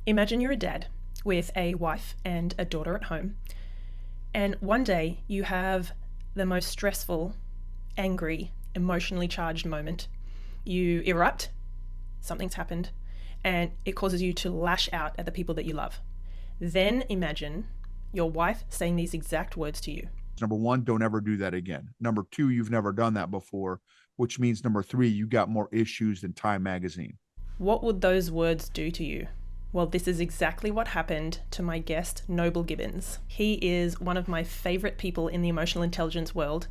Imagine you're a dad with a wife and a daughter at home, and one day you have the most stressful, angry, emotionally charged moment. You erupt, something's happened, and it causes you to lash out at the people that you love. Then imagine your wife saying these exact words to you. Number one, don't ever do that again. Number two, you've never done that before, which means number three, you got more issues than Time Magazine. What would those words do to you? Well, this is exactly what happened to my guest, Noble Gibbens. He is one of my favorite people in the emotional intelligence world.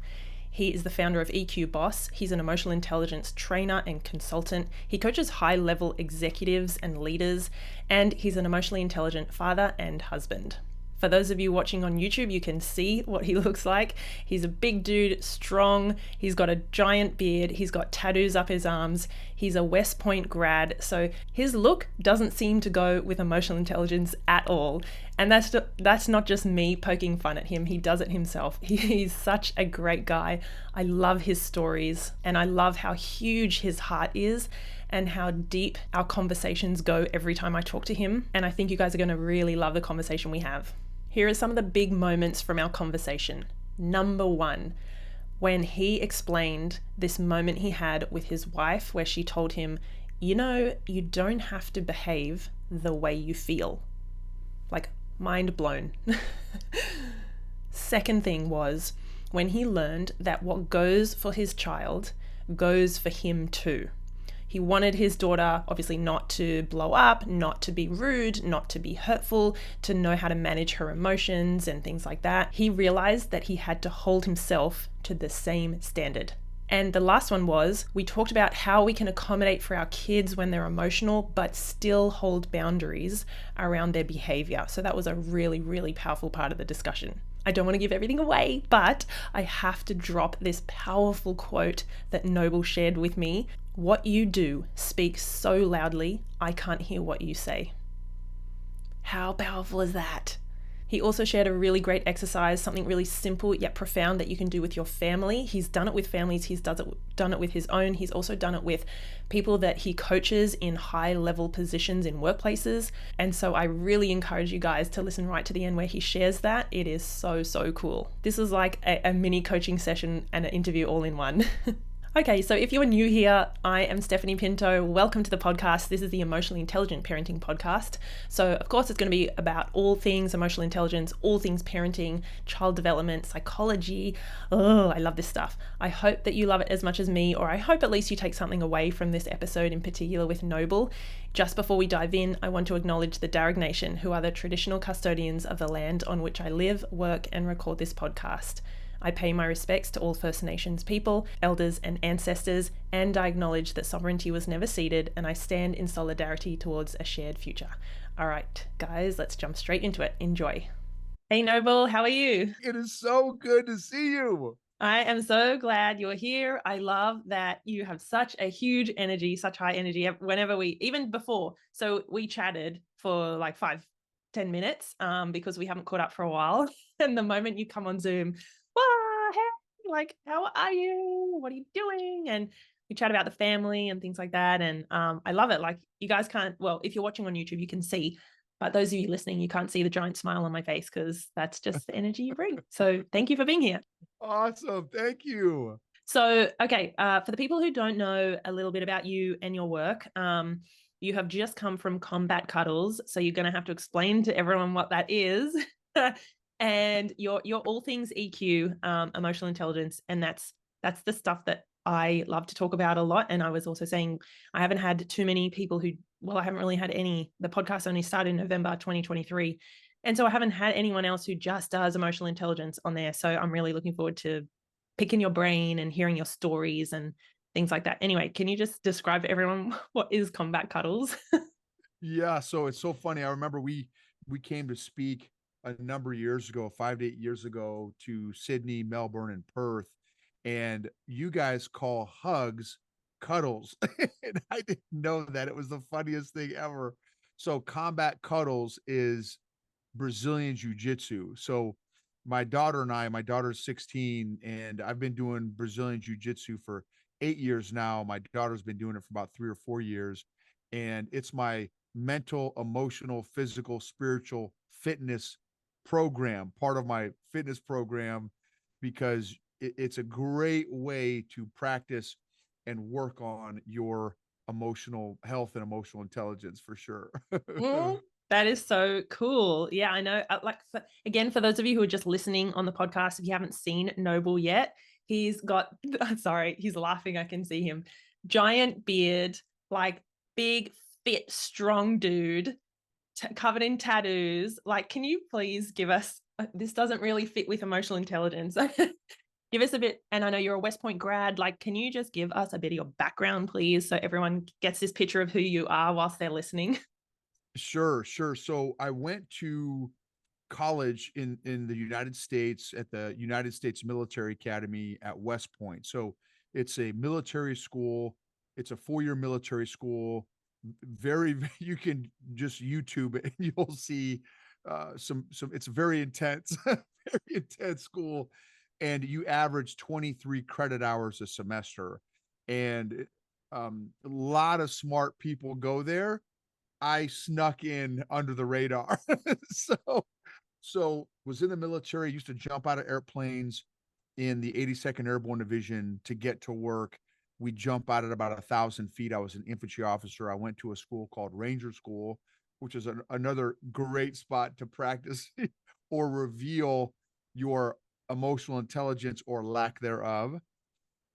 He is the founder of EQ Boss. He's an emotional intelligence trainer and consultant. He coaches high-level executives and leaders, and he's an emotionally intelligent father and husband. For those of you watching on YouTube, you can see what he looks like. He's a big dude, strong. He's got a giant beard. He's got tattoos up his arms. He's a West Point grad. So his look doesn't seem to go with emotional intelligence at all. And that's not just me poking fun at him. He does it himself. He's such a great guy. I love his stories, and I love how huge his heart is and how deep our conversations go every time I talk to him. And I think you guys are going to really love the conversation we have. Here are some of the big moments from our conversation. Number one, when he explained this moment he had with his wife where she told him, you don't have to behave the way you feel. Like, mind blown. Second thing was when he learned that what goes for his child goes for him too. He wanted his daughter, obviously, not to blow up, not to be rude, not to be hurtful, to know how to manage her emotions and things like that. He realized that he had to hold himself to the same standard. And the last one was, we talked about how we can accommodate for our kids when they're emotional, but still hold boundaries around their behavior. So that was a really, really powerful part of the discussion. I don't want to give everything away, but I have to drop this powerful quote that Noble shared with me. What you do speaks so loudly, I can't hear what you say. How powerful is that? He also shared a really great exercise, something really simple yet profound that you can do with your family. He's done it with families, he's done it with his own. He's also done it with people that he coaches in high-level positions in workplaces. And so I really encourage you guys to listen right to the end where he shares that. It is so, so cool. This is like a mini coaching session and an interview all in one. Okay, so if you're new here, I am Stephanie Pinto. Welcome to the podcast. This is the Emotionally Intelligent Parenting Podcast. So, of course, it's going to be about all things emotional intelligence, all things parenting, child development, psychology. Oh, I love this stuff. I hope that you love it as much as me, or I hope at least you take something away from this episode in particular with Noble. Just before we dive in, I want to acknowledge the Darug Nation, who are the traditional custodians of the land on which I live, work, and record this podcast. I pay my respects to all First Nations people, elders, and ancestors, and I acknowledge that sovereignty was never ceded, and I stand in solidarity towards a shared future. All right, guys, let's jump straight into it. Enjoy. Hey, Noble, how are you? It is so good to see you. I am so glad you're here. I love that you have such a huge energy, such high energy whenever even before. So we chatted for like 5-10 minutes because we haven't caught up for a while. And the moment you come on Zoom, hey, like, how are you? What are you doing? And we chat about the family and things like that. And I love it. Like, you guys can't, well, if you're watching on YouTube, you can see, but those of you listening, you can't see the giant smile on my face because that's just the energy you bring. So thank you for being here. Awesome. Thank you. So, okay, for the people who don't know a little bit about you and your work, you have just come from combat cuddles, so you're going to have to explain to everyone what that is. And you're all things EQ, emotional intelligence, and that's the stuff that I love to talk about a lot. And I was also saying I haven't had too many people I haven't really had any. The podcast only started in November 2023. And so I haven't had anyone else who just does emotional intelligence on there. So I'm really looking forward to picking your brain and hearing your stories and things like that. Anyway, can you just describe to everyone what is combat cuddles? Yeah, so it's so funny. I remember we came to speak a number of years ago, 5 to 8 years ago, to Sydney, Melbourne, and Perth, and you guys call hugs cuddles. And I didn't know that. It was the funniest thing ever. So combat cuddles is Brazilian jiu-jitsu. So my daughter's 16, and I've been doing Brazilian jiu-jitsu for 8 years now. My daughter's been doing it for about 3 or 4 years, and it's my mental, emotional, physical, spiritual fitness program, part of my fitness program, because it's a great way to practice and work on your emotional health and emotional intelligence for sure. Mm, that is so cool. Yeah, I know. Again, for those of you who are just listening on the podcast, if you haven't seen Noble yet, he's got, sorry, he's laughing. I can see him. Giant beard, like big, fit, strong dude, covered in tattoos. Like, can you please give us, this doesn't really fit with emotional intelligence. Give us a bit, and I know you're a West Point grad. Like, can you just give us a bit of your background, please, so everyone gets this picture of who you are whilst they're listening? Sure, sure. So I went to college in the United States at the United States Military Academy at West Point. So it's a military school. It's a 4-year military school. Very, you can just YouTube it and you'll see some. It's very intense, very intense school, and you average 23 credit hours a semester, and a lot of smart people go there. I snuck in under the radar. so was in the military, used to jump out of airplanes in the 82nd Airborne Division to get to work. We jump out at about 1,000 feet. I was an infantry officer. I went to a school called Ranger School, which is another great spot to practice or reveal your emotional intelligence or lack thereof.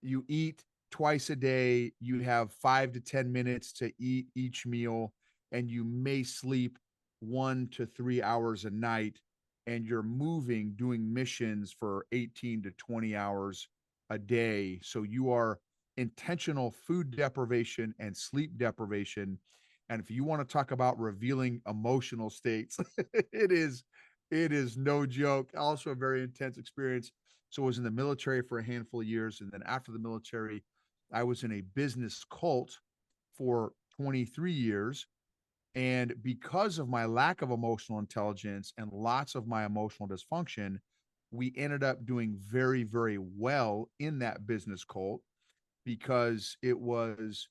You eat twice a day. You have 5 to 10 minutes to eat each meal, and you may sleep 1 to 3 hours a night. And you're moving, doing missions for 18 to 20 hours a day. So you are intentional food deprivation and sleep deprivation. And if you want to talk about revealing emotional states, it is it is no joke. Also a very intense experience. So I was in the military for a handful of years. And then after the military, I was in a business cult for 23 years. And because of my lack of emotional intelligence and lots of my emotional dysfunction, we ended up doing very, very well in that business cult because it was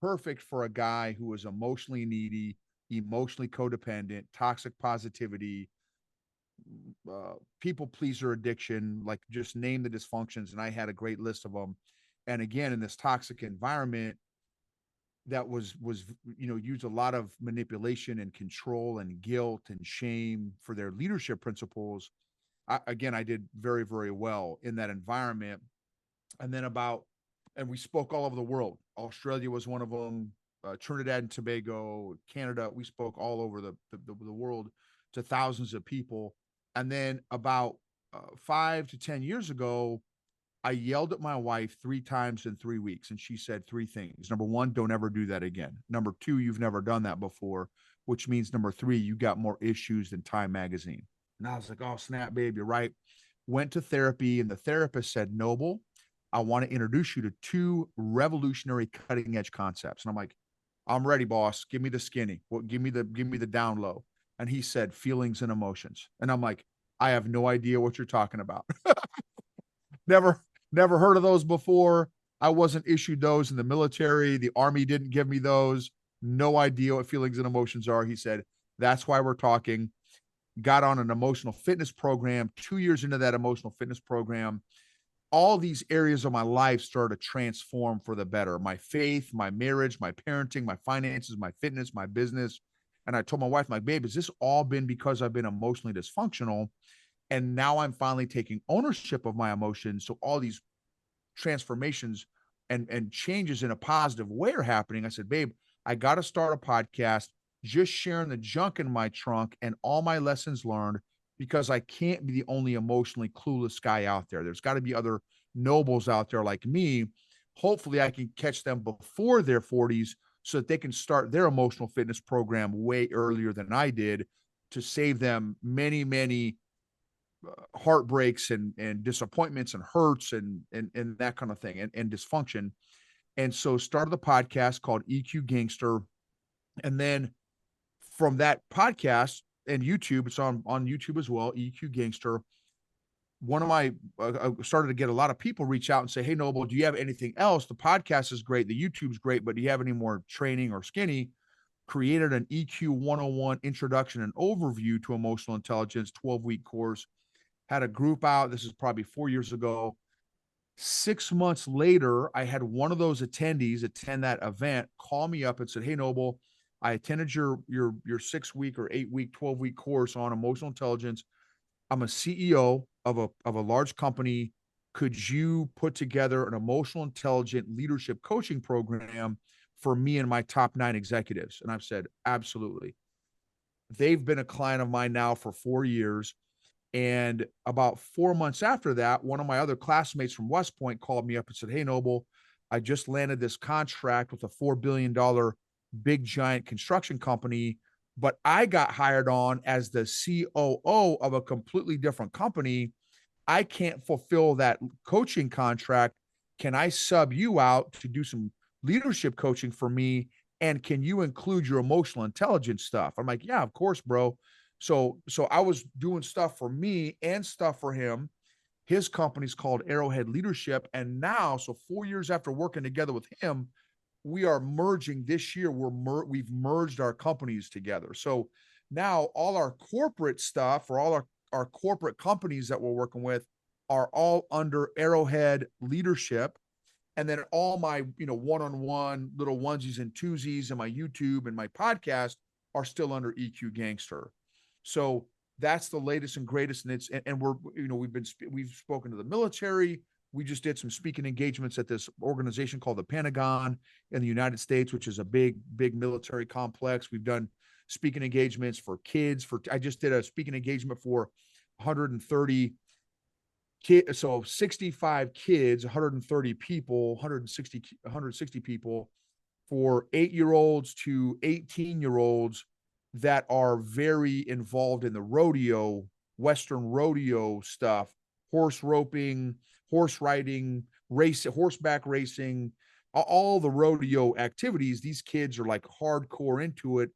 perfect for a guy who was emotionally needy, emotionally codependent, toxic positivity, people pleaser addiction, like just name the dysfunctions. And I had a great list of them. And again, in this toxic environment that was used a lot of manipulation and control and guilt and shame for their leadership principles. I did very, very well in that environment. And then and we spoke all over the world. Australia was one of them, Trinidad and Tobago, Canada. We spoke all over the world to thousands of people. And then about 5 to 10 years ago, I yelled at my wife 3 times in 3 weeks, and she said 3 things. Number one, don't ever do that again. Number two, you've never done that before, which means number three, you got more issues than Time Magazine. And I was like, oh, snap, babe, you're right. Went to therapy, and the therapist said, Noble, I want to introduce you to 2 revolutionary cutting edge concepts. And I'm like, I'm ready, boss. Give me the skinny. Give me the down low. And he said, feelings and emotions. And I'm like, I have no idea what you're talking about. never never heard of those before. I wasn't issued those in the military. The Army didn't give me those. No idea what feelings and emotions are. He said, that's why we're talking. Got on an emotional fitness program. 2 years into that emotional fitness program, all these areas of my life started to transform for the better. My faith, my marriage, my parenting, my finances, my fitness, my business. And I told my wife, like, babe, has this all been because I've been emotionally dysfunctional? And now I'm finally taking ownership of my emotions. So all these transformations and changes in a positive way are happening. I said, babe, I got to start a podcast, just sharing the junk in my trunk and all my lessons learned, because I can't be the only emotionally clueless guy out there. There's got to be other nobles out there like me. Hopefully I can catch them before their 40s so that they can start their emotional fitness program way earlier than I did, to save them many, many heartbreaks and disappointments and hurts and that kind of thing, and dysfunction. And so started the podcast called EQ Gangster. And then from that podcast and YouTube, it's on YouTube as well, EQ Gangster. One of my started to get a lot of people reach out and say, hey, Noble, do you have anything else? The podcast is great, the YouTube's great, but do you have any more training or skinny? created an EQ 101 introduction and overview to emotional intelligence 12-week course, had a group out. This is probably 4 years ago. 6 months later, I had one of those attendees attend that event, call me up and said, "Hey, Noble, I attended your 6-week or 8-week, 12-week course on emotional intelligence. I'm a CEO of a large company. Could you put together an emotional intelligent leadership coaching program for me and my top 9 executives?" And I've said, absolutely. They've been a client of mine now for 4 years. And about 4 months after that, one of my other classmates from West Point called me up and said, "Hey, Noble, I just landed this contract with a $4 billion big giant construction company, but I got hired on as the COO of a completely different company. I can't fulfill that coaching contract. Can I sub you out to do some leadership coaching for me? And can you include your emotional intelligence stuff?" I'm like, "Yeah, of course, bro." So I was doing stuff for me and stuff for him. His company's called Arrowhead Leadership. And now, so 4 years after working together with him, we are merging this year. We've merged our companies together. So now all our corporate stuff, or all our corporate companies that we're working with, are all under Arrowhead Leadership. And then all my, one-on-one little onesies and twosies and my YouTube and my podcast are still under EQ Gangster. So that's the latest and greatest. And we're, we've spoken to the military. We just did some speaking engagements at this organization called the Pentagon in the United States, which is a big military complex. We've done speaking engagements for kids. I just did a speaking engagement for 130 kids, so 65 kids, 130 people, 160 people, for 8-year-olds to 18-year-olds that are very involved in the rodeo, Western rodeo stuff, horse roping, horse riding, horseback racing, all the rodeo activities. These kids are like hardcore into it,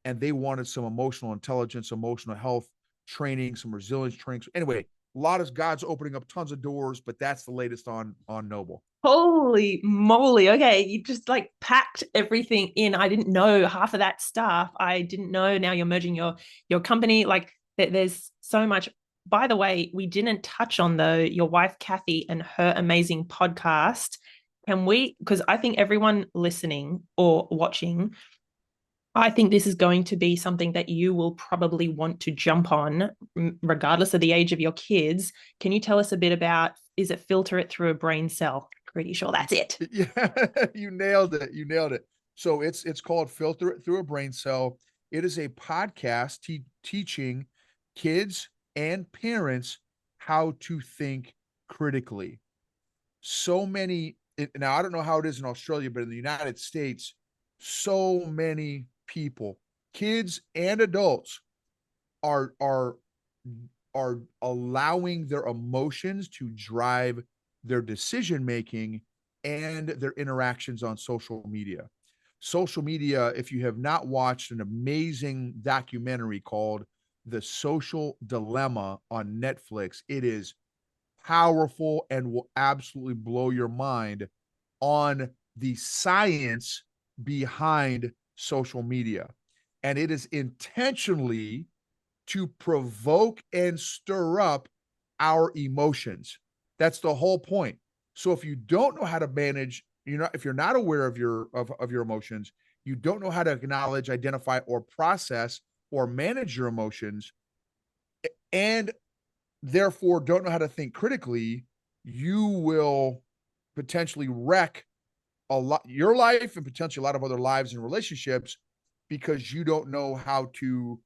and they wanted some emotional intelligence, emotional health training, some resilience training. So anyway, a lot of God's opening up tons of doors, but that's the latest on Noble. Holy moly. Okay. You just like packed everything in. I didn't know half of that stuff. I didn't know. Now you're merging your company. Like there's so much. By the way, we didn't touch on though your wife Kathy and her amazing podcast. Can we, because I think everyone listening or watching, I think this is going to be something that you will probably want to jump on, regardless of the age of your kids. Can you tell us a bit about, is it Filter It Through a Brain Cell? Pretty sure that's it. Yeah, you nailed it. You nailed it. So it's called Filter It Through a Brain Cell. It is a podcast teaching kids and parents how to think critically. So many, now I don't know how it is in Australia, but in the United States, so many people, kids and adults, are allowing their emotions to drive their decision making and their interactions on social media. Social media, if you have not watched an amazing documentary called The Social Dilemma on Netflix, it is powerful and will absolutely blow your mind on the science behind social media. And it is intentionally to provoke and stir up our emotions. That's the whole point. So if you don't know how to manage, if you're not aware of your emotions, you don't know how to acknowledge, identify, or process or manage your emotions, and therefore don't know how to think critically, you will potentially wreck your life and potentially a lot of other lives and relationships, because you don't know how to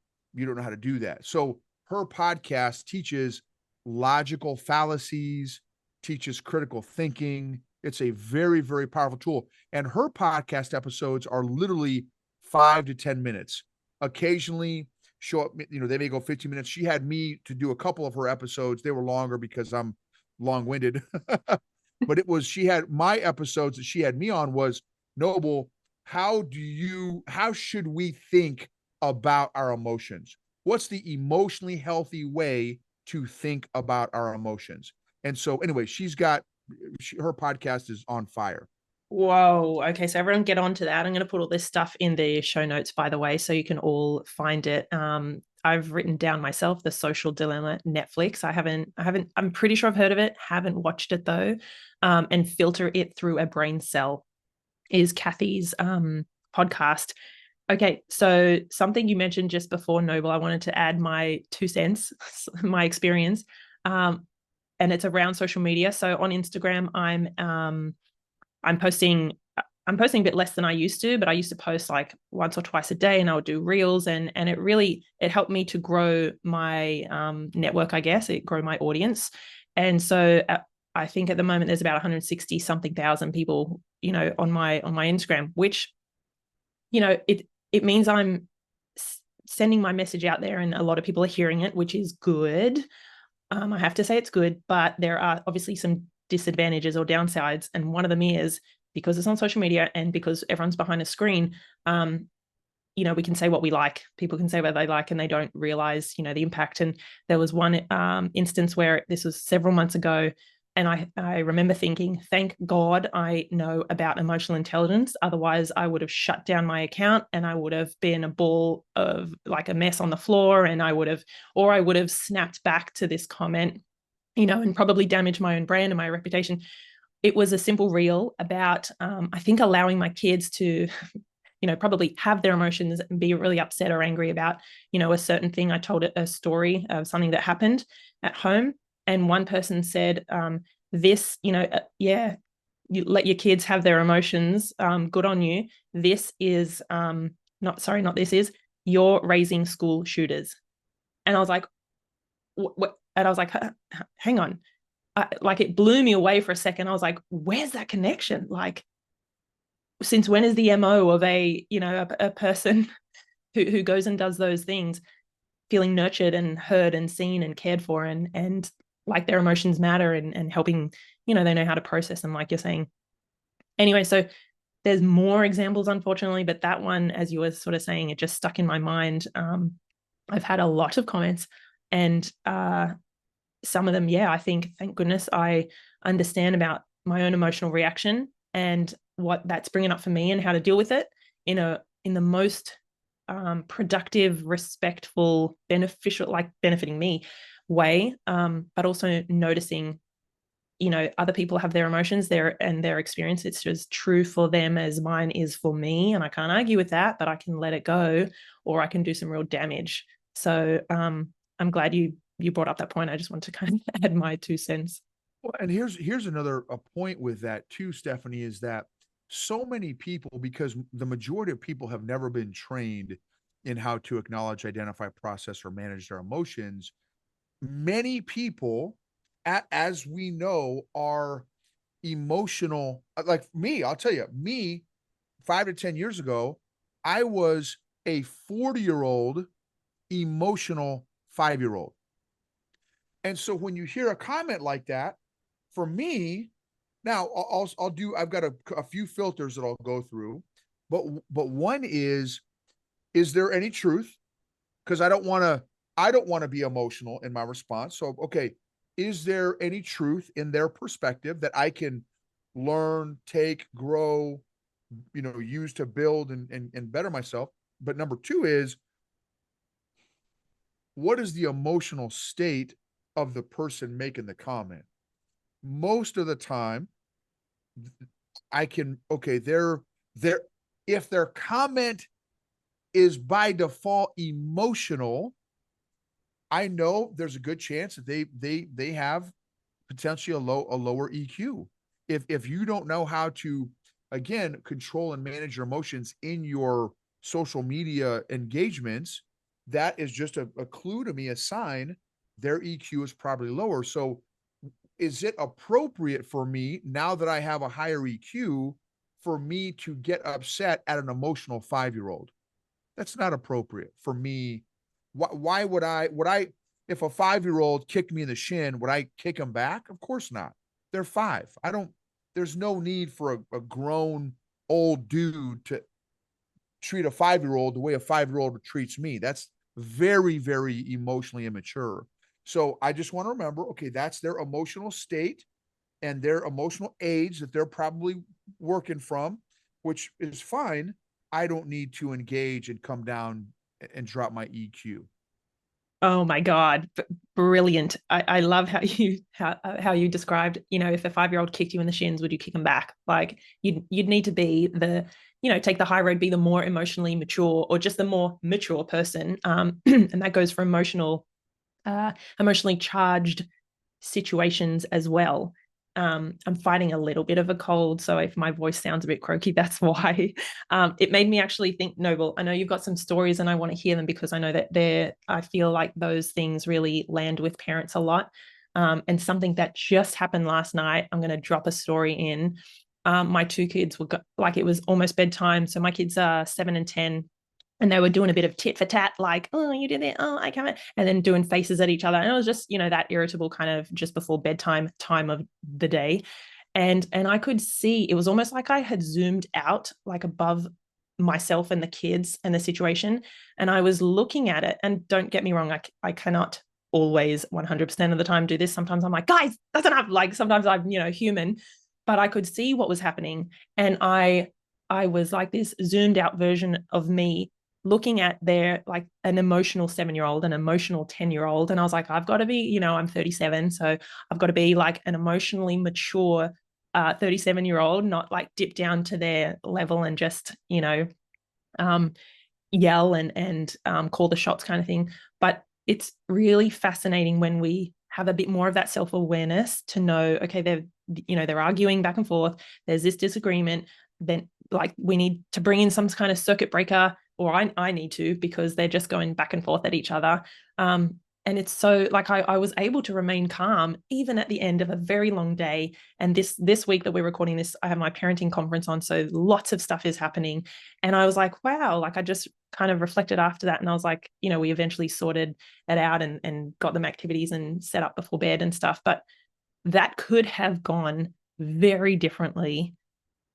do that. So her podcast teaches logical fallacies, teaches critical thinking. It's a very, very powerful tool. And her podcast episodes are literally 5 to 10 minutes. Occasionally show up, they may go 15 minutes. She had me to do a couple of her episodes. They were longer because I'm long-winded. But she had my episodes that she had me on was, Noble, how should we think about our emotions? What's the emotionally healthy way to think about our emotions? And so anyway, her podcast is on fire. Whoa. Okay, so everyone get on to that. I'm going to put all this stuff in the show notes, by the way, so you can all find it. I've written down myself The Social Dilemma, Netflix. I'm pretty sure I've heard of it, haven't watched it though. And Filter It Through a Brain Cell is Kathy's podcast. Okay, so something you mentioned just before, Noble, I wanted to add my 2 cents, my experience, and it's around social media. So on Instagram, I'm posting I'm posting a bit less than I used to, but I used to post like once or twice a day, and I would do reels, and it helped me to grow my network, I guess, it grow my audience, and so I think at the moment there's about 160 something thousand people, on my Instagram, which it means I'm sending my message out there, and a lot of people are hearing it, which is good. I have to say it's good, but there are obviously some disadvantages or downsides. And one of them is because it's on social media and because everyone's behind a screen, we can say what we like. People can say what they like and they don't realize, the impact. And there was one instance where this was several months ago. And I remember thinking, thank God I know about emotional intelligence. Otherwise, I would have shut down my account and I would have been a ball of like a mess on the floor. And I would have snapped back to this comment, and probably damaged my own brand and my reputation. It was a simple reel about, I think, allowing my kids to, probably have their emotions and be really upset or angry about, a certain thing. I told it a story of something that happened at home. And one person said, this, yeah, you let your kids have their emotions. Good on you. This is, not this is, you're raising school shooters. And I was like, what? And I was like, hang on. Like it blew me away for a second. I was like, where's that connection? Like, since when is the MO of a person who goes and does those things feeling nurtured and heard and seen and cared for, and like their emotions matter, and helping, they know how to process them, like you're saying. Anyway, so there's more examples, unfortunately, but that one, as you were sort of saying, it just stuck in my mind. I've had a lot of comments, and some of them, yeah, I think, thank goodness I understand about my own emotional reaction and what that's bringing up for me and how to deal with it in the most productive, respectful, beneficial, like benefiting me way, but also noticing, other people have their emotions and their experience. It's just true for them as mine is for me, and I can't argue with that, but I can let it go, or I can do some real damage. So I'm glad you brought up that point. I just want to kind of add my 2 cents. Well, and here's another a point with that too, Stephanie, is that so many people, because the majority of people have never been trained in how to acknowledge, identify, process, or manage their emotions. Many people, as we know, are emotional. Like me, I'll tell you, me 5 to 10 years ago, I was a 40-year-old emotional 5-year-old. And so when you hear a comment like that, for me, now I'll do, I've got a few filters that I'll go through, but one is there any truth? Because I don't want to be emotional in my response. So, okay, is there any truth in their perspective that I can learn, take, grow, use to build and better myself? But number two is, what is the emotional state of the person making the comment? Most of the time, I can, okay, they're if their comment is by default emotional, I know there's a good chance that they have potentially a lower EQ. If you don't know how to, again, control and manage your emotions in your social media engagements, that is just a clue to me, a sign their EQ is probably lower. So is it appropriate for me, now that I have a higher EQ, for me to get upset at an emotional 5-year-old? That's not appropriate for me. Why would I, if a 5-year-old kicked me in the shin, would I kick him back? Of course not. They're 5. I don't, there's no need for a grown old dude to treat a 5-year-old the way a 5-year-old treats me. That's very, very emotionally immature. So I just want to remember, okay, that's their emotional state. and their emotional age that they're probably working from, which is fine. I don't need to engage and come down and drop my EQ. Oh my God, brilliant. I love how you described, if a 5-year-old kicked you in the shins, would you kick them back? Like you'd need to be take the high road, be the more emotionally mature or just the more mature person. And that goes for emotionally charged situations as well. I'm fighting a little bit of a cold, so if my voice sounds a bit croaky, that's why. It made me actually think, Noble, I know you've got some stories and I want to hear them because I know that I feel like those things really land with parents a lot. And something that just happened last night, I'm going to drop a story in. My two kids were like, it was almost bedtime. So my kids are 7 and 10, and they were doing a bit of tit for tat, like, oh, you did it, oh, I can't, and then doing faces at each other. And it was just, that irritable kind of just before bedtime time of the day. And I could see it was almost like I had zoomed out, like above myself and the kids and the situation. And I was looking at it. And don't get me wrong, I cannot always 100% of the time do this. Sometimes I'm like, guys, that's enough. Like sometimes I'm, human, but I could see what was happening. And I was like this zoomed out version of me looking at their like an emotional 7-year-old, an emotional 10-year-old. And I was like, I've got to be, I'm 37. So I've got to be like an emotionally mature 37-year-old, not like dip down to their level and just, um, yell and call the shots kind of thing. But it's really fascinating when we have a bit more of that self-awareness to know, okay, they're arguing back and forth. There's this disagreement. Then like we need to bring in some kind of circuit breaker, or I need to, because they're just going back and forth at each other. And it's so like I was able to remain calm even at the end of a very long day. And this week that we're recording this, I have my parenting conference on, so lots of stuff is happening. And I was like, wow, like I just kind of reflected after that, and I was like, we eventually sorted it out and got them activities and set up before bed and stuff. But that could have gone very differently.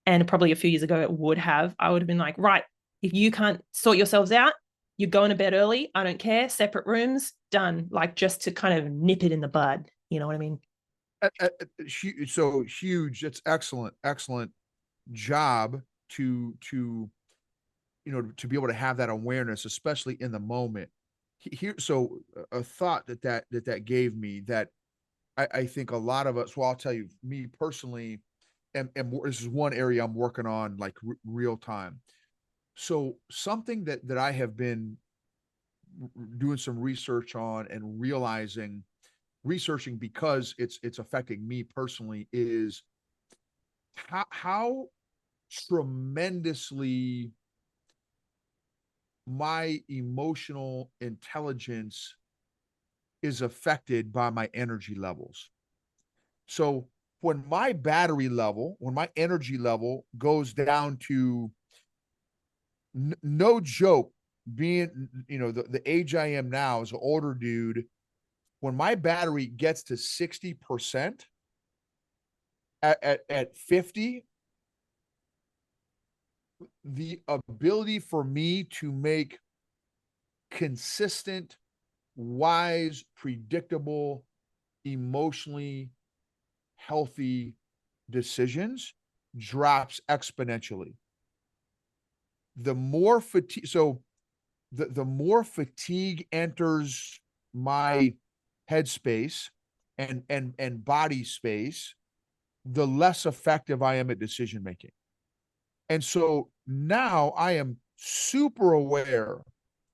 And probably a few years ago, it would have. I would have been like, right, if you can't sort yourselves out, you're going to bed early. I don't care. Separate rooms, done. Like just to kind of nip it in the bud. You know what I mean? So huge. It's excellent job to be able to have that awareness, especially in the moment. Here, so a thought that gave me that I think a lot of us. Well, I'll tell you, me personally, and this is one area I'm working on like real time. So something that I have been doing some research on and researching because it's affecting me personally is how tremendously my emotional intelligence is affected by my energy levels. So when my energy level goes down to no joke, being the age I am now as an older dude, when my battery gets to 60% at 50, the ability for me to make consistent, wise, predictable, emotionally healthy decisions drops exponentially. The more fatigue, so the more fatigue enters my headspace and body space, the less effective I am at decision making. And so now I am super aware.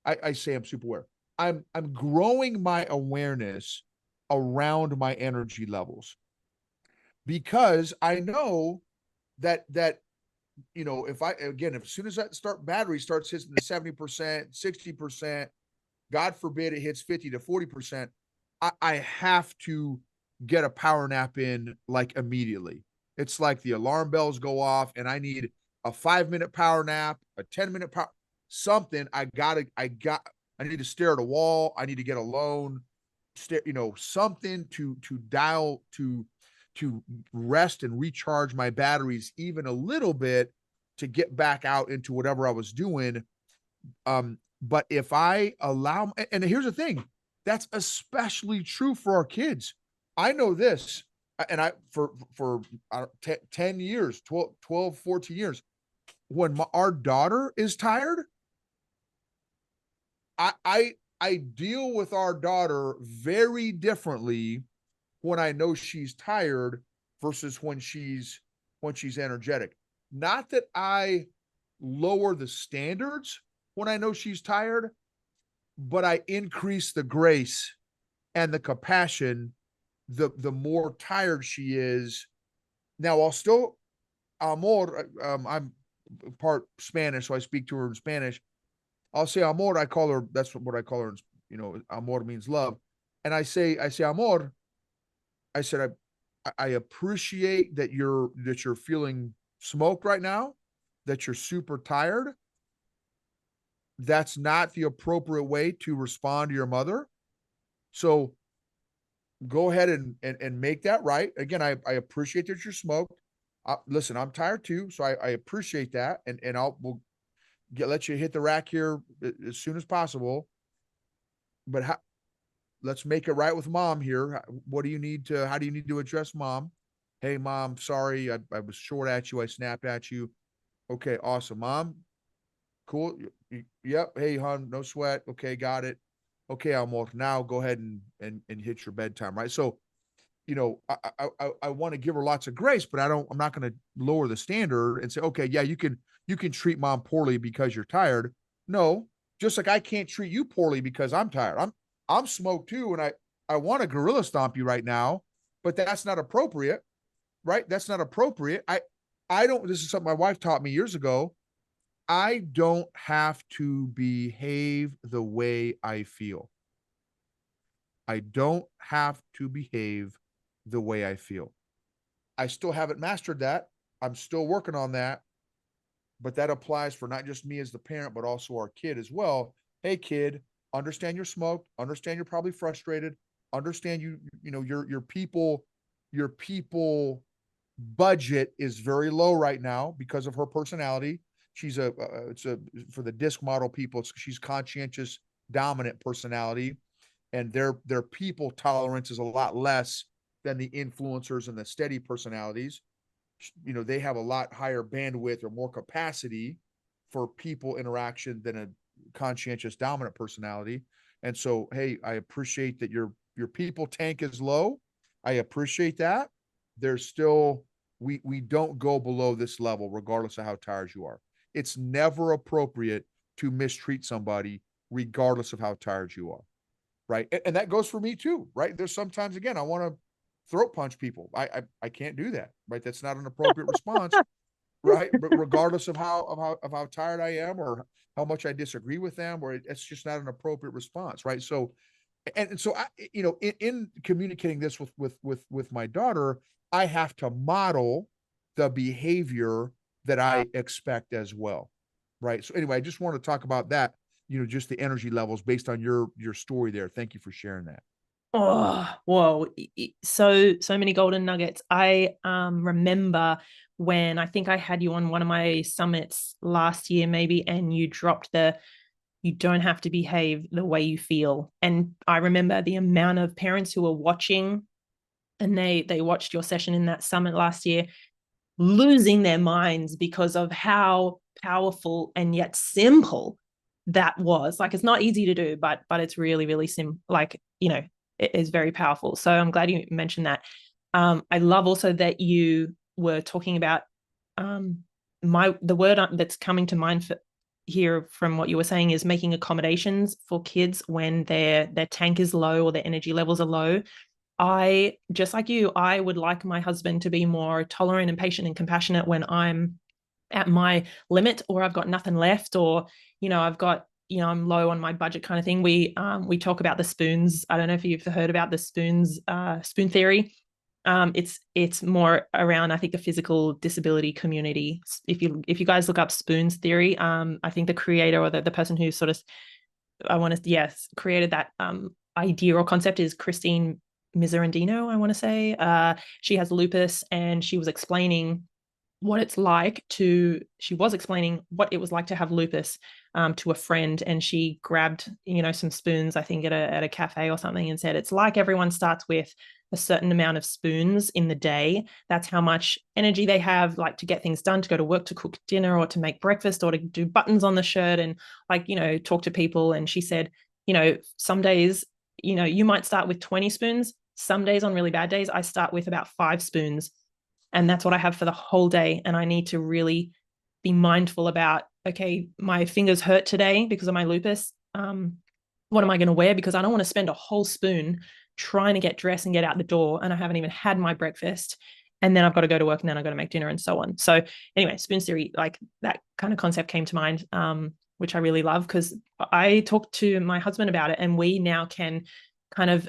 I say I'm super aware. I'm growing my awareness around my energy levels because I know that if as soon as that battery starts hitting the 70%, 60%, God forbid it hits 50 to 40%, I have to get a power nap in like immediately. It's like the alarm bells go off and I need a 5-minute power nap, a 10-minute power, something. I need to stare at a wall. I need to get alone, something to dial to rest and recharge my batteries even a little bit to get back out into whatever I was doing. But if I allow, and here's the thing, that's especially true for our kids. I know this. and I for 10 years, 12, 14 years, when our daughter is tired, I, I I deal with our daughter very differently when I know she's tired versus when she's energetic. Not that I lower the standards when I know she's tired, but I increase the grace and the compassion the more tired she is. Now I'll still amor. I'm part Spanish, so I speak to her in Spanish. I'll say amor. I call her. That's what I call her. You know, amor means love, and I say amor. I said I appreciate that you're feeling smoked right now, that you're super tired. That's not the appropriate way to respond to your mother. So go ahead and make that right. Again, I appreciate that you're smoked. Listen, I'm tired too, so I appreciate that, and we'll let you hit the rack here as soon as possible. But let's make it right with mom here. What do you need to? How do you need to address mom? Hey, mom, sorry, I was short at you. I snapped at you. Okay, awesome, mom. Cool. Yep. Hey, hon, no sweat. Okay, got it. Okay, Almor. Now go ahead and hit your bedtime, right? So, you know, I want to give her lots of grace, but I'm not going to lower the standard and say, okay, yeah, you can treat mom poorly because you're tired. No, just like I can't treat you poorly because I'm tired. I'm smoked too, and I want to gorilla stomp you right now, but that's not appropriate, right? That's not appropriate. I don't. This is something my wife taught me years ago. I don't have to behave the way I feel. I don't have to behave the way I feel. I still haven't mastered that. I'm still working on that, but that applies for not just me as the parent, but also our kid as well. Hey, kid, understand you're smoked. Understand you're probably frustrated. Understand you know your people budget is very low right now because of her personality. She's it's a for the disc model people. She's conscientious, dominant personality, and their people tolerance is a lot less than the influencers and the steady personalities. You know, they have a lot higher bandwidth or more capacity for people interaction than a conscientious dominant personality. And so, hey, I appreciate that your people tank is low. I appreciate that. There's still we don't go below this level regardless of how tired you are. It's never appropriate to mistreat somebody regardless of how tired you are, right? And that goes for me too, right? There's sometimes again I want to throat punch people. I can't do that, right? That's not an appropriate response, right? But regardless of how tired I am or how much I disagree with them, or it's just not an appropriate response, right? So and so I, you know, in communicating this with my daughter, I have to model the behavior that I expect as well, right? So anyway, I just want to talk about that, you know, just the energy levels based on your story there. Thank you for sharing that. Oh, whoa. So many golden nuggets. I remember when I think I had you on one of my summits last year, maybe, and you dropped the you don't have to behave the way you feel. And I remember the amount of parents who were watching and they watched your session in that summit last year, losing their minds because of how powerful and yet simple that was. Like, it's not easy to do, but it's really, really simple. Like, you know, it is very powerful. So I'm glad you mentioned that. I love also that you were talking about the word that's coming to mind for here from what you were saying is making accommodations for kids when their tank is low or their energy levels are low. I, just like you, I would like my husband to be more tolerant and patient and compassionate when I'm at my limit or I've got nothing left, or, you know, I've got, you know, I'm low on my budget kind of thing. We talk about the spoons. I don't know if you've heard about the spoon theory. It's more around, I think, the physical disability community. If you guys look up spoons theory, I think the creator or the person who sort of, I want to, yes, created that idea or concept is Christine Miserandino, I want to say. She has lupus, and she was explaining she was explaining what it was like to have lupus to a friend, and she grabbed, you know, some spoons, I think at a cafe or something, and said it's like everyone starts with a certain amount of spoons in the day, that's how much energy they have, like to get things done, to go to work, to cook dinner, or to make breakfast, or to do buttons on the shirt, and like, talk to people. And she said, some days, you might start with 20 spoons. Some days, on really bad days, I start with about 5 spoons, and that's what I have for the whole day. And I need to really be mindful about, okay, my fingers hurt today because of my lupus. What am I going to wear? Because I don't want to spend a whole spoon trying to get dressed and get out the door, and I haven't even had my breakfast, and then I've got to go to work, and then I've got to make dinner, and so on. So anyway, spoon theory, like that kind of concept came to mind, which I really love, because I talked to my husband about it, and we now can kind of,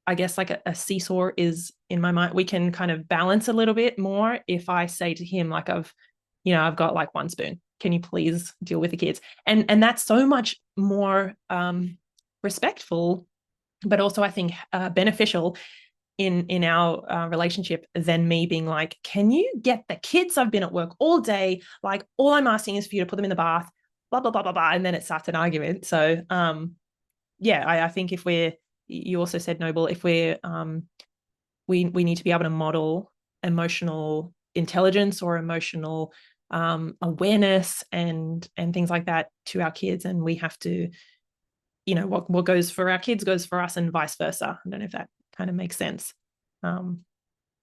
I guess, like a seesaw is in my mind. We can kind of balance a little bit more if I say to him, like, I've got like 1 spoon. Can you please deal with the kids? And that's so much more respectful, but also I think beneficial in our relationship than me being like, can you get the kids? I've been at work all day. Like, all I'm asking is for you to put them in the bath, blah, blah, blah, blah, blah. And then it starts an argument. So yeah, I think you also said, Noble, if we need to be able to model emotional intelligence or emotional awareness and things like that to our kids, and we have to, what goes for our kids goes for us, and vice versa. I don't know if that kind of makes sense.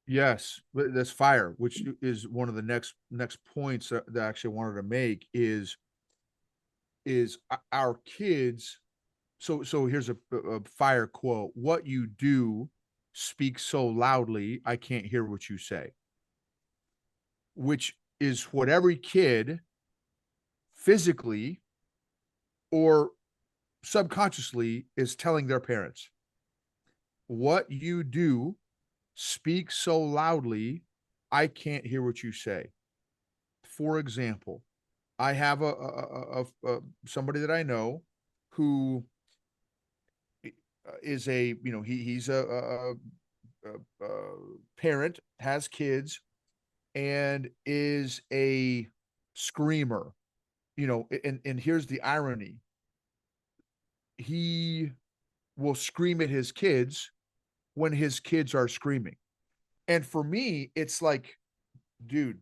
Yes, that's fire, which is one of the next points that I actually wanted to make is our kids. So here's a fire quote: "What you do speaks so loudly, I can't hear what you say." Which is what every kid, physically or subconsciously, is telling their parents. What you do speaks so loudly, I can't hear what you say. For example, I have somebody that I know who is he's a parent, has kids, and is a screamer. And here's the irony: he will scream at his kids when his kids are screaming. And for me, it's like, dude,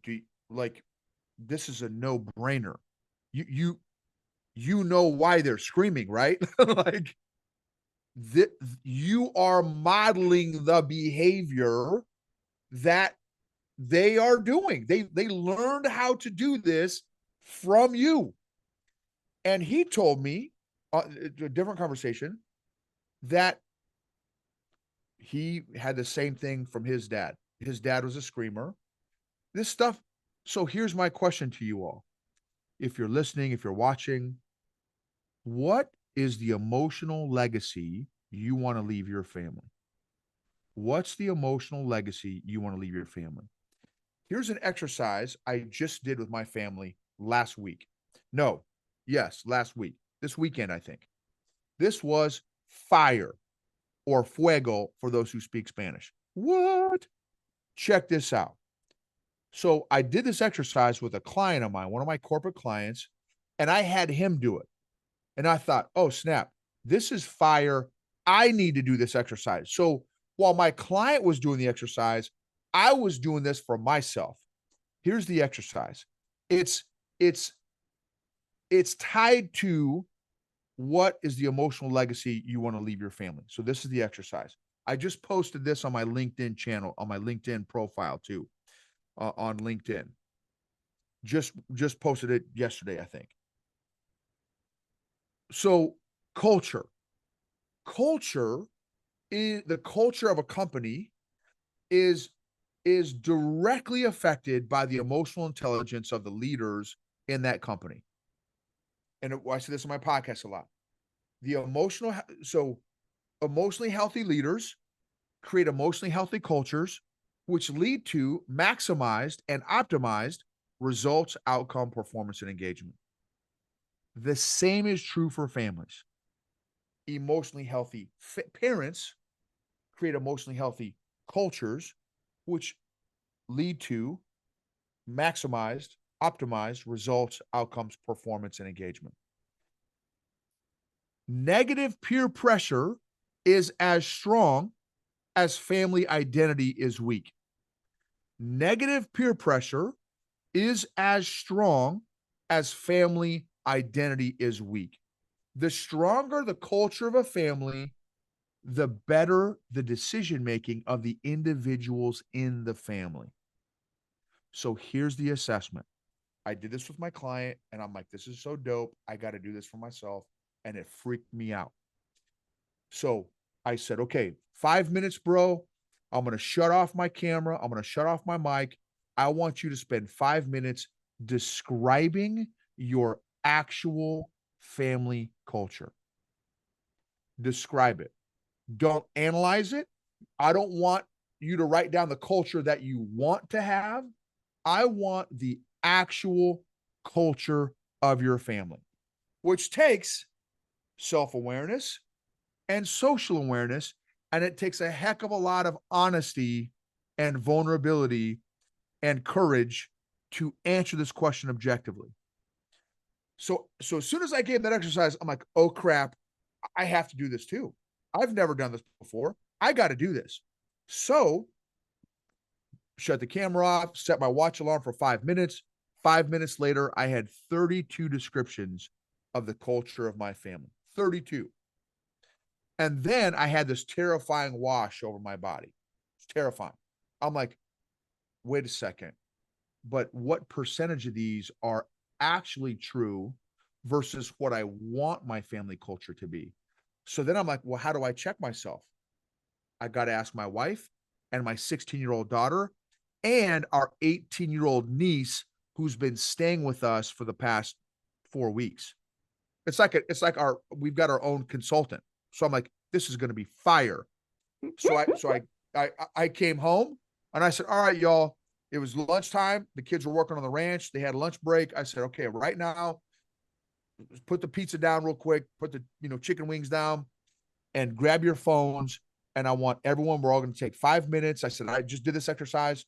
like, this is a no-brainer. You you know why they're screaming, right? Like, you are modeling the behavior that they are doing. They learned how to do this from you. And he told me, a different conversation, that he had the same thing from his dad. His dad was a screamer. This stuff. So here's my question to you all. If you're listening, if you're watching, what is the emotional legacy you want to leave your family? What's the emotional legacy you want to leave your family? Here's an exercise I just did with my family last week. No, yes, last week. This weekend, I think. This was fire, or fuego for those who speak Spanish. What? Check this out. So I did this exercise with a client of mine, one of my corporate clients, and I had him do it. And I thought, oh, snap, this is fire. I need to do this exercise. So while my client was doing the exercise, I was doing this for myself. Here's the exercise. It's it's it's tied to what is the emotional legacy you want to leave your family. So this is the exercise. I just posted this on my LinkedIn channel, on my LinkedIn profile too, on LinkedIn. Just posted it yesterday, I think. So culture is the culture of a company is directly affected by the emotional intelligence of the leaders in that company. And I say this on my podcast a lot. Emotionally healthy leaders create emotionally healthy cultures, which lead to maximized and optimized results, outcome, performance, and engagement. The same is true for families. Emotionally healthy parents create emotionally healthy cultures, which lead to maximized, optimized results, outcomes, performance, and engagement. Negative peer pressure is as strong as family identity is weak. Negative peer pressure is as strong as family identity is weak. The stronger the culture of a family, the better the decision making of the individuals in the family. So here's the assessment. I did this with my client and I'm like, this is so dope. I got to do this for myself. And it freaked me out. So I said, okay, 5 minutes, bro. I'm going to shut off my camera. I'm going to shut off my mic. I want you to spend 5 minutes describing your actual family culture. Describe it. Don't analyze it. I don't want you to write down the culture that you want to have. I want the actual culture of your family, which takes self-awareness and social awareness. And it takes a heck of a lot of honesty and vulnerability and courage to answer this question objectively. So as soon as I gave that exercise, I'm like, oh crap, I have to do this too. I've never done this before. I got to do this. So shut the camera off, set my watch alarm for 5 minutes. 5 minutes later, I had 32 descriptions of the culture of my family. 32. And then I had this terrifying wash over my body. It's terrifying. I'm like, wait a second. But what percentage of these are actually true versus what I want my family culture to be? So then I'm like, well, how do I check myself? I got to ask my wife and my 16-year-old daughter and our 18-year-old niece who's been staying with us for the past 4 weeks. It's like we've got our own consultant. So I'm like, this is going to be fire. So I came home and I said, all right, y'all, it was lunchtime. The kids were working on the ranch. They had lunch break. I said, okay, right now, put the pizza down real quick, put the, chicken wings down and grab your phones. And I want everyone, we're all going to take 5 minutes. I said, I just did this exercise,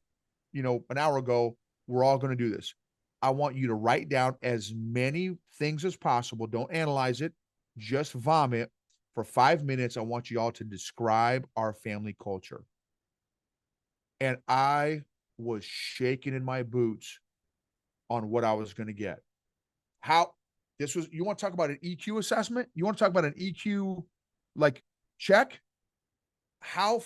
an hour ago. We're all going to do this. I want you to write down as many things as possible. Don't analyze it. Just vomit for 5 minutes. I want you all to describe our family culture. And I was shaking in my boots on what I was going to get. You want to talk about an EQ assessment? You want to talk about an EQ check? How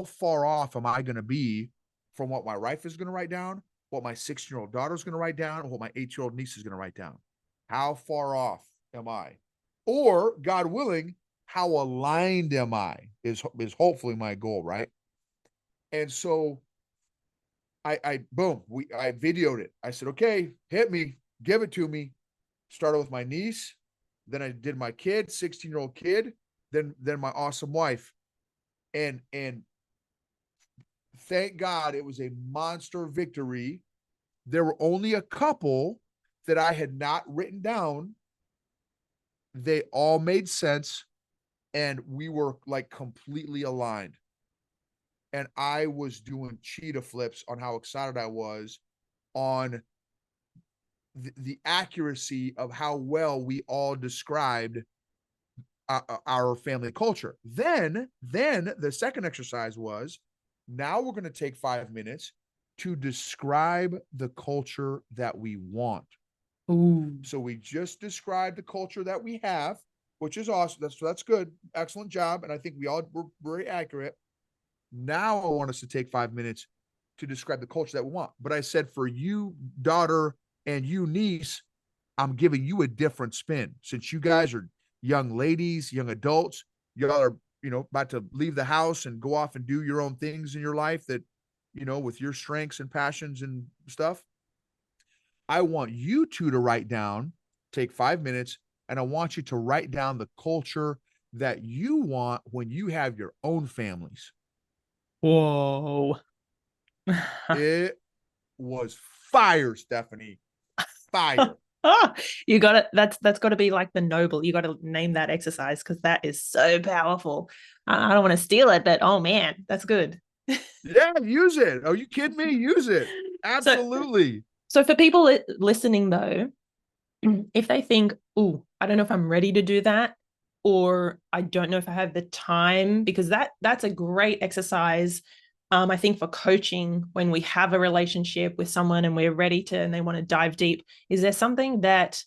far off am I going to be from what my wife is going to write down, what my 16-year-old daughter is going to write down, and what my 8-year-old niece is going to write down? How far off am I? Or, God willing, how aligned am I is hopefully my goal, right? And so I videoed it. I said, okay, hit me, give it to me. Started with my niece, then I did my kid, 16-year-old kid, then my awesome wife. And thank God it was a monster victory. There were only a couple that I had not written down. They all made sense and we were completely aligned. And I was doing cheetah flips on how excited I was on the accuracy of how well we all described our family culture. Then the second exercise was, now we're going to take 5 minutes to describe the culture that we want. Ooh. So we just described the culture that we have, which is awesome. That's good. Excellent job. And I think we all were very accurate. Now I want us to take 5 minutes to describe the culture that we want. But I said, for you, daughter, and you, niece, I'm giving you a different spin. Since you guys are young ladies, young adults, y'all are, about to leave the house and go off and do your own things in your life that, with your strengths and passions and stuff. I want you two to write down, take 5 minutes, and I want you to write down the culture that you want when you have your own families. Whoa. It was fire, Stephanie. Fire. You got it. That's got to be like the Noble. You got to name that exercise because that is so powerful. I don't want to steal it, but oh man, that's good. Yeah, use it. Are you kidding me? Use it. Absolutely. So for people listening though, if they think, "Ooh, I don't know if I'm ready to do that," or I don't know if I have the time, because that's a great exercise. I think for coaching, when we have a relationship with someone and we're ready to, and they want to dive deep, is there something that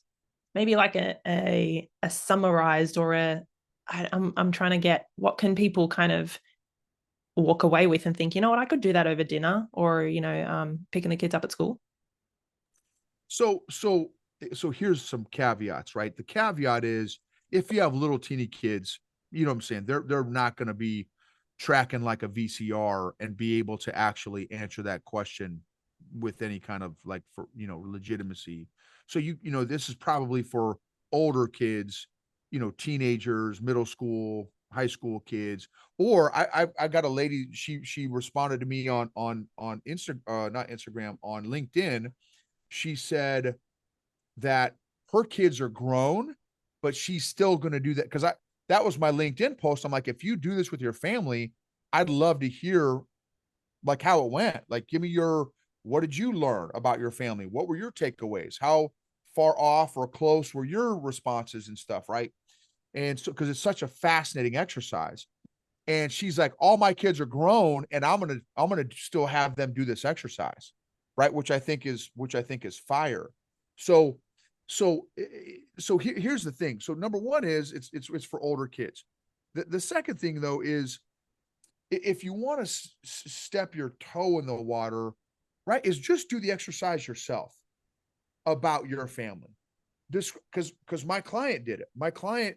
maybe like a summarized or I'm trying to get, what can people kind of walk away with and think, you know what, I could do that over dinner, or picking the kids up at school. So, so, so here's some caveats, right? The caveat is if you have little teeny kids, you know what I'm saying? They're not going to be tracking like a VCR and be able to actually answer that question with any kind of like for legitimacy. So this is probably for older kids, teenagers, middle school, high school kids. Or I got a lady, she responded to me on not Instagram, on LinkedIn. She said that her kids are grown, but she's still going to do that. Cause that was my LinkedIn post. I'm like, if you do this with your family, I'd love to hear like how it went. Like, give me what did you learn about your family? What were your takeaways? How far off or close were your responses and stuff? Right. And so, cause it's such a fascinating exercise. And she's like, all my kids are grown and I'm going to still have them do this exercise. Right. Which I think is fire. So, here's the thing. So number one is it's for older kids. The second thing though is if you want to step your toe in the water, right, is just do the exercise yourself about your family. This because my client did it. My client,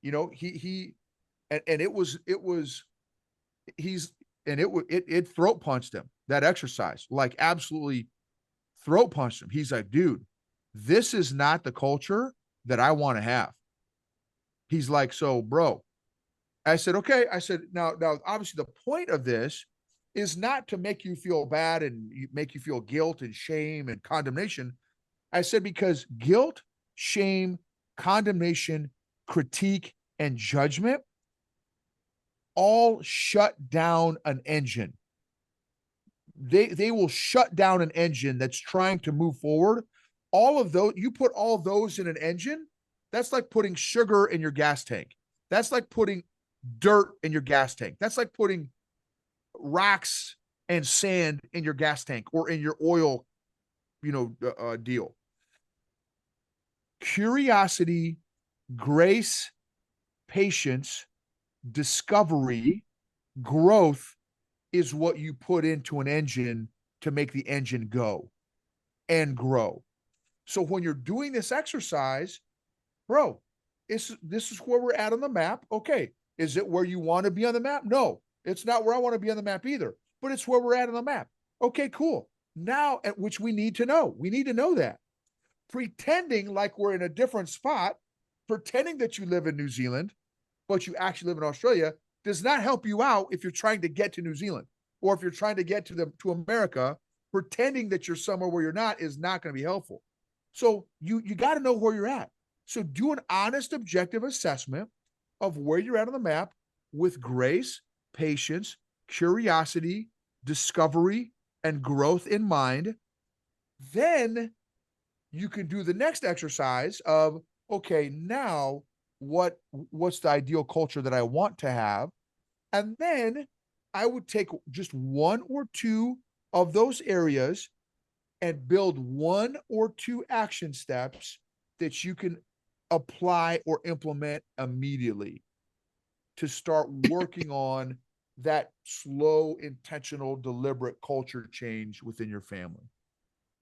he and it was he's and it throat punched him, that exercise, like absolutely throat punched him. He's like, dude, this is not the culture that I want to have. He's like, so bro, I said, okay. I said, now, obviously, the point of this is not to make you feel bad and make you feel guilt and shame and condemnation. I said, because guilt, shame, condemnation, critique, and judgment all shut down an engine. They will shut down an engine that's trying to move forward. All of those, you put all of those in an engine, that's like putting sugar in your gas tank. That's like putting dirt in your gas tank. That's like putting rocks and sand in your gas tank or in your oil, deal. Curiosity, grace, patience, discovery, growth is what you put into an engine to make the engine go and grow. So when you're doing this exercise, bro, this is where we're at on the map. Okay. Is it where you want to be on the map? No, it's not where I want to be on the map either, but it's where we're at on the map. Okay, cool. Now, at which we need to know. We need to know that. Pretending like we're in a different spot, pretending that you live in New Zealand, but you actually live in Australia, does not help you out if you're trying to get to New Zealand or if you're trying to get to America. Pretending that you're somewhere where you're not is not going to be helpful. So you got to know where you're at. So do an honest, objective assessment of where you're at on the map with grace, patience, curiosity, discovery, and growth in mind. Then you can do the next exercise of, okay, now what's the ideal culture that I want to have? And then I would take just one or two of those areas and build one or two action steps that you can apply or implement immediately to start working on that slow, intentional, deliberate culture change within your family.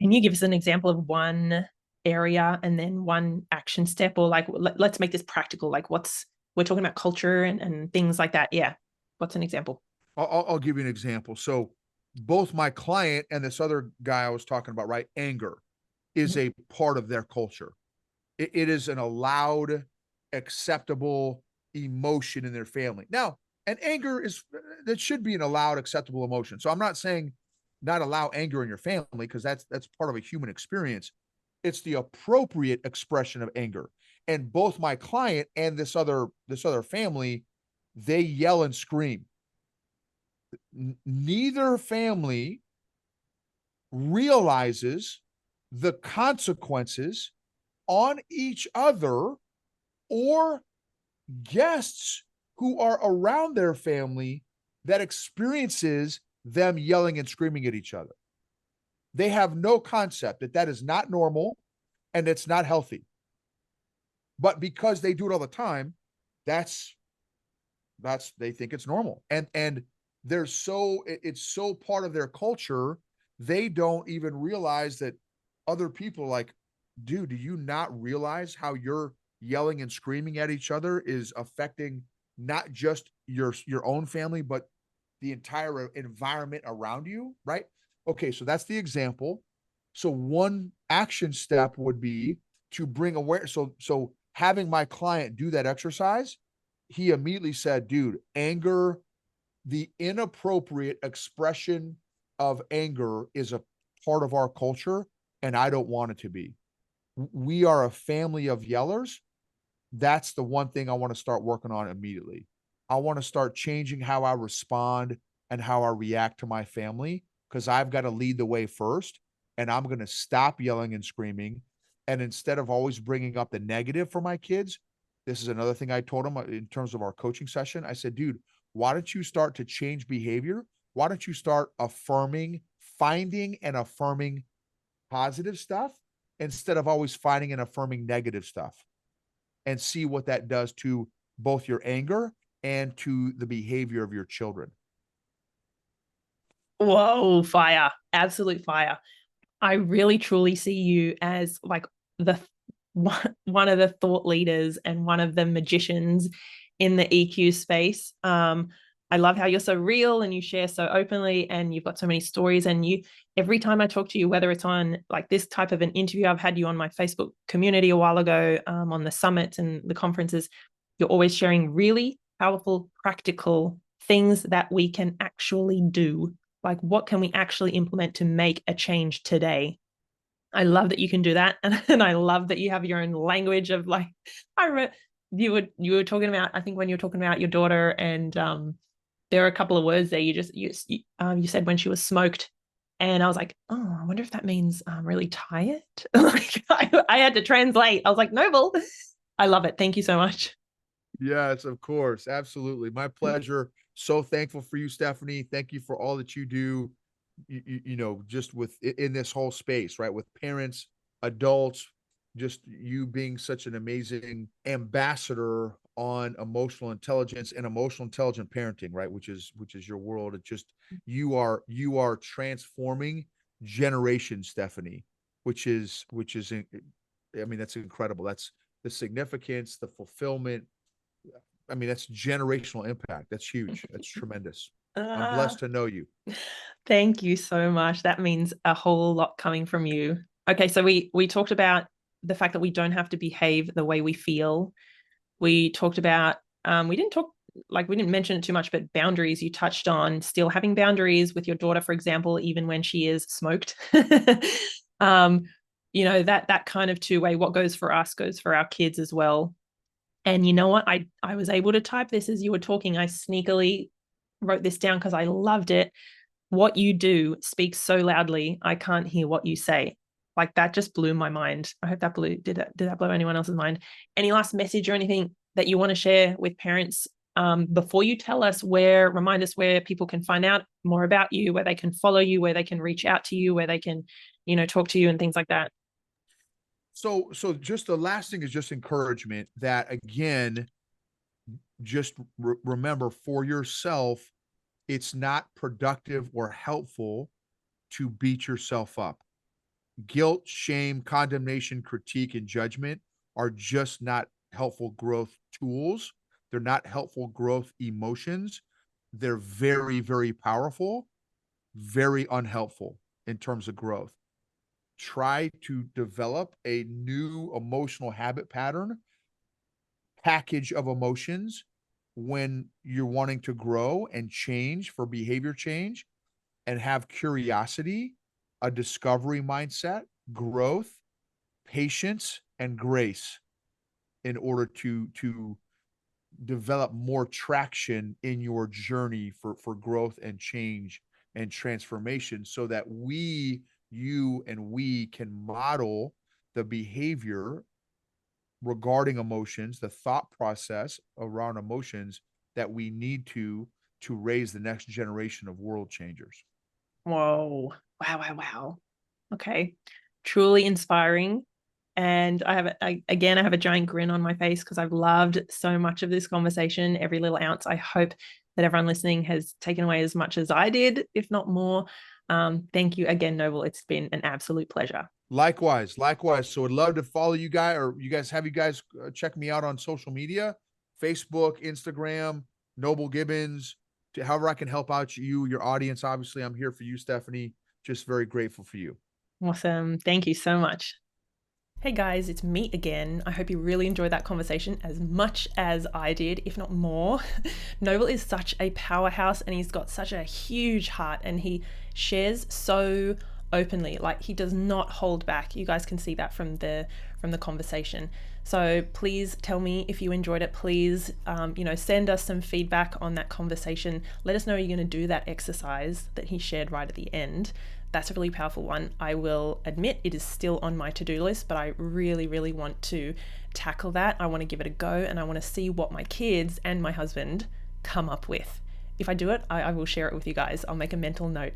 Can you give us an example of one area and then one action step, or like let's make this practical, like we're talking about culture and things like that. Yeah, what's an example? I'll give you an example. So both my client and this other guy I was talking about, right? Anger is Mhm. a part of their culture. It is an allowed, acceptable emotion in their family. Now, and anger is that should be an allowed, acceptable emotion. So I'm not saying not allow anger in your family because that's part of a human experience. It's the appropriate expression of anger. And both my client and this other family, they yell and scream. Neither family realizes the consequences on each other or guests who are around their family that experiences them yelling and screaming at each other. They have no concept that that is not normal and it's not healthy. But because they do it all the time, that's they think it's normal. And they're so it's so part of their culture, they don't even realize that other people are like, dude, do you not realize how you're yelling and screaming at each other is affecting not just your own family, but the entire environment around you, right? Okay, so that's the example. So one action step would be to bring awareness. So having my client do that exercise, he immediately said, dude, anger, the inappropriate expression of anger is a part of our culture, and I don't want it to be. We are a family of yellers. That's the one thing I want to start working on immediately. I want to start changing how I respond and how I react to my family because I've got to lead the way first. And I'm going to stop yelling and screaming. And instead of always bringing up the negative for my kids, this is another thing I told them in terms of our coaching session. I said, dude, why don't you start to change behavior? Why don't you start affirming, finding and affirming positive stuff instead of always finding and affirming negative stuff? And see what that does to both your anger and to the behavior of your children. Whoa, fire. Absolute fire. I really truly see you as like the one of the thought leaders and one of the magicians in the EQ space. I love how you're so real and you share so openly and you've got so many stories. And you, every time I talk to you, whether it's on like this type of an interview, I've had you on my Facebook community a while ago, on the summits and the conferences, you're always sharing really powerful, practical things that we can actually do. Like, what can we actually implement to make a change today? I love that you can do that, and I love that you have your own language of like. You were talking about, I think when you were talking about your daughter, and there are a couple of words there. You said when she was smoked, and I was like, oh, I wonder if that means really tired. Like I had to translate. I was like, Noble, I love it. Thank you so much. Yes, of course. Absolutely. My pleasure. So thankful for you, Stephanie. Thank you for all that you do, just in this whole space, right? With parents, adults, just you being such an amazing ambassador on emotional intelligence and emotional intelligent parenting, right? Which is your world. It just you are transforming generations, Stephanie, which is I mean, that's incredible. That's the significance, the fulfillment. I mean, that's generational impact. That's huge. That's tremendous. I'm blessed Ah, to know you. thank you so much. That means a whole lot coming from you. Okay, so we talked about the fact that we don't have to behave the way we feel. We talked about we didn't talk like we didn't mention it too much, but boundaries you touched on, still having boundaries with your daughter, for example, even when she is smoked. um, that kind of two-way, what goes for us goes for our kids as well. And you know what? I was able to type this as you were talking. I sneakily wrote this down because I loved it. What you do speaks so loudly, I can't hear what you say. Like that just blew my mind. I hope that did that blow anyone else's mind? Any last message or anything that you want to share with parents before you tell us remind us where people can find out more about you, where they can follow you, where they can reach out to you, where they can, talk to you and things like that. So just the last thing is just encouragement that again, just remember for yourself, it's not productive or helpful to beat yourself up. Guilt, shame, condemnation, critique, and judgment are just not helpful growth tools. They're not helpful growth emotions. They're very, very powerful, very unhelpful in terms of growth. Try to develop a new emotional habit pattern, package of emotions when you're wanting to grow and change for behavior change and have curiosity, a discovery mindset, growth, patience, and grace in order to develop more traction in your journey for growth and change and transformation so that you and we can model the behavior regarding emotions, the thought process around emotions that we need to raise the next generation of world changers. Whoa. Wow, wow, wow. Okay. Truly inspiring. And again, I have a giant grin on my face because I've loved so much of this conversation, every little ounce. I hope that everyone listening has taken away as much as I did, if not more. Thank you again, Noble. It's been an absolute pleasure. Likewise, likewise. So I'd love to follow you guys, or you guys check me out on social media, Facebook, Instagram, Noble Gibbens, to however I can help out you, your audience. Obviously, I'm here for you, Stephanie. Just very grateful for you. Awesome. Thank you so much. Hey guys, it's me again. I hope you really enjoyed that conversation as much as I did, if not more. Noble is such a powerhouse and he's got such a huge heart and he shares so openly. Like, he does not hold back. You guys can see that from the conversation. So please tell me if you enjoyed it. Please, send us some feedback on that conversation. Let us know you're going to do that exercise that he shared right at the end. That's a really powerful one. I will admit it is still on my to-do list, but I really, really want to tackle that. I want to give it a go and I want to see what my kids and my husband come up with. If I do it, I will share it with you guys. I'll make a mental note.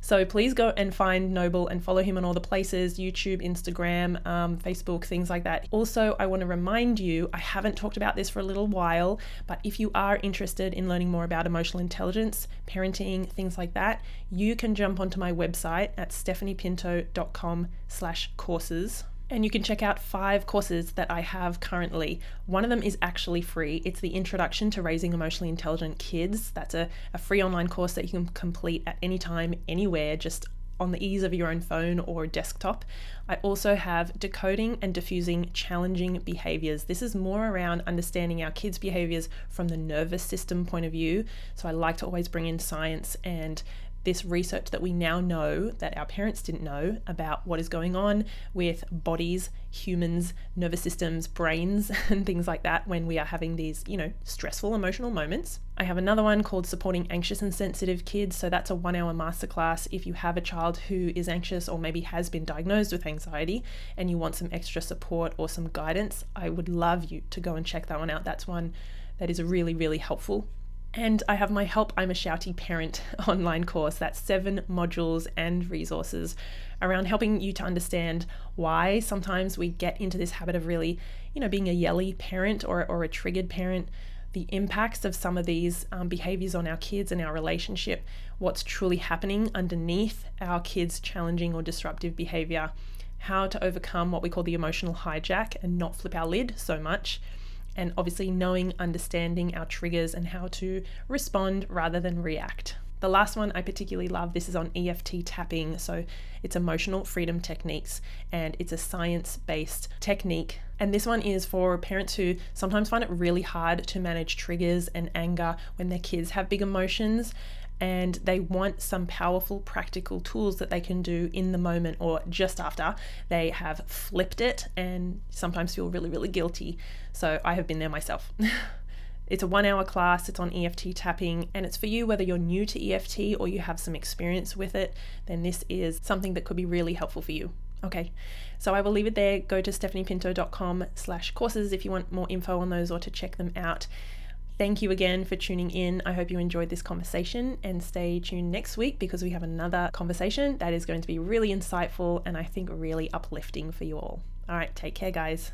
So please go and find Noble and follow him on all the places, YouTube, Instagram, Facebook, things like that. Also, I want to remind you, I haven't talked about this for a little while, but if you are interested in learning more about emotional intelligence, parenting, things like that, you can jump onto my website at stephaniepinto.com/courses. And you can check out 5 courses that I have currently. One of them is actually free. It's the Introduction to Raising Emotionally Intelligent Kids. That's a free online course that you can complete at any time, anywhere, just on the ease of your own phone or desktop. I also have Decoding and Diffusing Challenging Behaviors. This is more around understanding our kids' behaviors from the nervous system point of view. So I like to always bring in science and this research that we now know that our parents didn't know about what is going on with bodies, humans, nervous systems, brains, and things like that when we are having these, stressful emotional moments. I have another one called Supporting Anxious and Sensitive Kids. So that's a 1-hour masterclass. If you have a child who is anxious or maybe has been diagnosed with anxiety and you want some extra support or some guidance, I would love you to go and check that one out. That's one that is really, really helpful. And I have my Help I'm a Shouty Parent online course. That's 7 modules and resources around helping you to understand why sometimes we get into this habit of really, being a yelly parent or a triggered parent, the impacts of some of these behaviors on our kids and our relationship, what's truly happening underneath our kids' challenging or disruptive behavior, how to overcome what we call the emotional hijack and not flip our lid so much, and obviously understanding our triggers and how to respond rather than react. The last one I particularly love, this is on EFT tapping. So it's emotional freedom techniques and it's a science-based technique. And this one is for parents who sometimes find it really hard to manage triggers and anger when their kids have big emotions, and they want some powerful practical tools that they can do in the moment or just after they have flipped it and sometimes feel really, really guilty. So I have been there myself. It's a 1-hour class, it's on EFT tapping, and it's for you whether you're new to EFT or you have some experience with it, then this is something that could be really helpful for you. Okay, so I will leave it there. Go to stephaniepinto.com/courses if you want more info on those or to check them out. Thank you again for tuning in. I hope you enjoyed this conversation, and stay tuned next week because we have another conversation that is going to be really insightful and I think really uplifting for you all. All right, take care, guys.